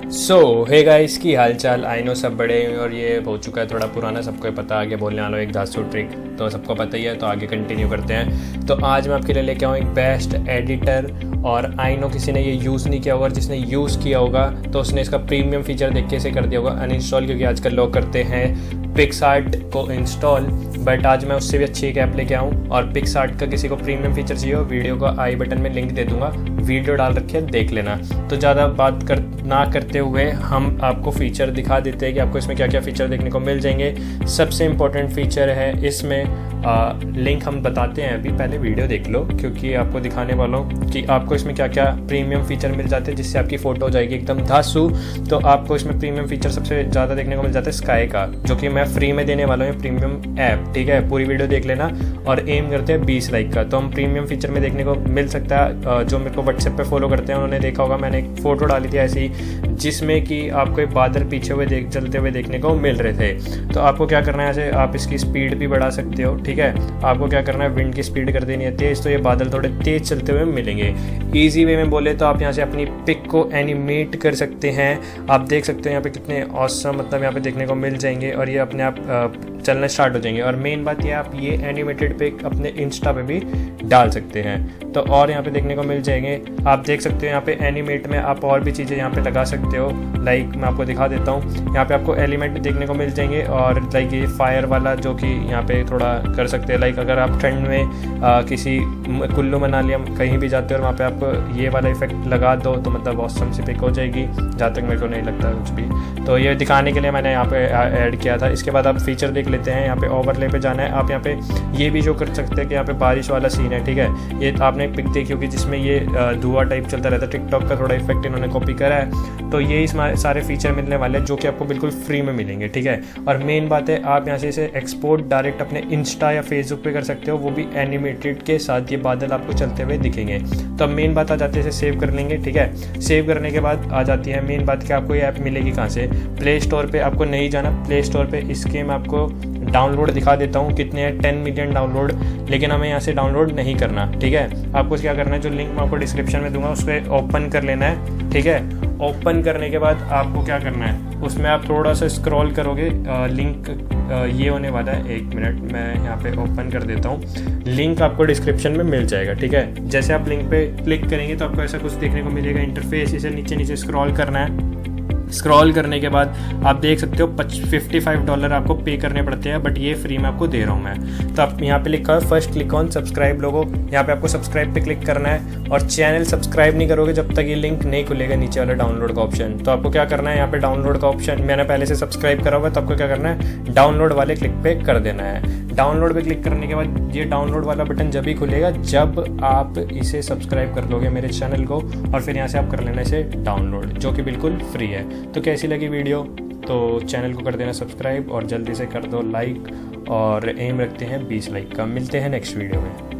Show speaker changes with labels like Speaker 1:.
Speaker 1: Hey guys की हालचाल। I know सब बड़े हैं और ये हो चुका है थोड़ा पुराना, सबको पता। आगे बोलने वाला हूँ एक धांसू ट्रिक, तो सबको पता ही है, तो आगे कंटिन्यू करते हैं। तो आज मैं आपके लिए लेके आऊँ एक बेस्ट एडिटर, और आई नो किसी ने ये यूज़ नहीं किया होगा, और जिसने यूज़ किया होगा तो उसने इसका प्रीमियम फीचर देख के इसे कर दिया होगा अनइंस्टॉल, क्योंकि आजकल लोग करते हैं पिक्सआर्ट को इंस्टॉल। बट आज मैं उससे भी अच्छी एक ऐप लेके आऊँ, और पिक्सआर्ट का किसी को प्रीमियम फीचर चाहिए हो, वीडियो का आई बटन में लिंक दे दूंगा, वीडियो डाल रखी है, देख लेना। तो ज़्यादा बात ना करते हुए हम आपको फ़ीचर दिखा देते हैं कि आपको इसमें क्या क्या फ़ीचर देखने को मिल जाएंगे। सबसे इम्पोर्टेंट फ़ीचर है इसमें लिंक हम बताते हैं अभी, पहले वीडियो देख लो, क्योंकि आपको दिखाने वाला हूँ कि आपको इसमें क्या क्या प्रीमियम फ़ीचर मिल जाते हैं, जिससे आपकी फ़ोटो हो जाएगी एकदम धांसू। तो आपको इसमें प्रीमियम फ़ीचर सबसे ज़्यादा देखने को मिल जाता है स्काई का, जो कि मैं फ्री में देने वाला हूँ, प्रीमियम ऐप। ठीक है, पूरी वीडियो देख लेना, और एम करते हैं 20 लाइक का। तो हम प्रीमियम फीचर में देखने को मिल सकता है, जो मेरे को व्हाट्सएप पे फॉलो करते हैं उन्होंने देखा होगा, मैंने एक फ़ोटो डाली थी ऐसी, जिसमें कि आपको एक बादल पीछे हुए चलते हुए देखने को मिल रहे थे। तो आपको क्या करना है, ऐसे आप इसकी स्पीड भी बढ़ा सकते हो। ठीक है, आपको क्या करना है, विंड की स्पीड कर देनी है तेज़, तो ये बादल थोड़े तेज़ चलते हुए मिलेंगे। ईजी वे में बोले तो आप यहाँ से अपनी पिक को एनिमेट कर सकते हैं। आप देख सकते हो यहाँ पे कितने ऑसम मतलब यहाँ पे देखने को मिल जाएंगे, और ये अपने आप चलना स्टार्ट हो जाएंगे। और मेन बात ये, आप ये एनिमेटेड पिक अपने इंस्टा पे भी डाल सकते हैं, तो और यहाँ पे देखने को मिल जाएंगे। आप देख सकते हो यहाँ पे एनिमेट में आप और भी चीज़ें यहाँ पे लगा सकते हो। लाइक मैं आपको दिखा देता हूँ, यहाँ पे आपको एलिमेंट देखने को मिल जाएंगे, और लाइक ये फायर वाला जो कि यहाँ पे थोड़ा कर सकते हैं। लाइक अगर आप ठंड में किसी कुल्लू मनाली कहीं भी जाते हो और वहाँ पे आप ये वाला इफेक्ट लगा दो, तो मतलब ऑसम सी पिक हो जाएगी, जहाँ तक मेरे को नहीं लगता कुछ भी। तो ये दिखाने के लिए मैंने यहाँ पे ऐड किया था। इसके बाद आप फीचर देख लेते हैं, यहाँ पे ओवरले पे जाना है। आप यहाँ पे ये भी जो कर सकते हैं कि यहाँ पे बारिश वाला सीन है। ठीक है, ये आपने पिक देखी होगी जिसमें ये धुआं टाइप चलता रहता है, टिकटॉक का थोड़ा इफेक्ट इन्होंने कॉपी करा है। तो यही सारे फीचर मिलने वाले हैं, जो कि आपको बिल्कुल फ्री में मिलेंगे। ठीक है, और मेन बात है, आप यहाँ से इसे एक्सपोर्ट डायरेक्ट अपने इंस्टा या फेसबुक पे कर सकते हो, वो भी एनिमेटेड के साथ। ये बादल आपको चलते हुए दिखेंगे। तो अब मेन बात आ जाती है, इसे सेव कर लेंगे। ठीक है, सेव करने के बाद आ जाती है मेन बात कि आपको ये ऐप मिलेगी कहाँ से। प्ले स्टोर पे आपको नहीं जाना, प्ले स्टोर पे इसके मैं आपको डाउनलोड दिखा देता हूँ कितने हैं, 10 मिलियन डाउनलोड, लेकिन हमें यहाँ से डाउनलोड नहीं करना। ठीक है, आपको क्या करना है, जो लिंक मैं आपको डिस्क्रिप्शन में दूंगा उस पर ओपन कर लेना है। ठीक है, ओपन करने के बाद आपको क्या करना है, उसमें आप थोड़ा सा स्क्रॉल करोगे, लिंक ये होने वाला है। एक मिनट, मैं यहाँ पे ओपन कर देता हूँ, लिंक आपको डिस्क्रिप्शन में मिल जाएगा। ठीक है, जैसे आप लिंक पे क्लिक करेंगे तो आपको ऐसा कुछ देखने को मिलेगा इंटरफेस। इसे नीचे नीचे स्क्रॉल करना है। स्क्रॉल करने के बाद आप देख सकते हो $55 आपको पे करने पड़ते हैं, बट ये फ्री में आपको दे रहा हूँ मैं। तो आप यहाँ पे लिखा है फर्स्ट क्लिक ऑन सब्सक्राइब लोगो, यहाँ पे आपको सब्सक्राइब पे क्लिक करना है, और चैनल सब्सक्राइब नहीं करोगे जब तक ये लिंक नहीं खुलेगा नीचे वाला डाउनलोड का ऑप्शन। तो आपको क्या करना है, यहाँ पे डाउनलोड का ऑप्शन, मैंने पहले से सब्सक्राइब करा हुआ है, तो आपको क्या करना है, डाउनलोड वाले क्लिक पे कर देना है। डाउनलोड पे क्लिक करने के बाद ये डाउनलोड वाला बटन जब ही खुलेगा जब आप इसे सब्सक्राइब कर लोगे मेरे चैनल को, और फिर यहाँ से आप कर लेना इसे डाउनलोड, जो कि बिल्कुल फ्री है। तो कैसी लगी वीडियो, तो चैनल को कर देना सब्सक्राइब, और जल्दी से कर दो लाइक, और एम रखते हैं 20 लाइक का। मिलते हैं नेक्स्ट वीडियो में।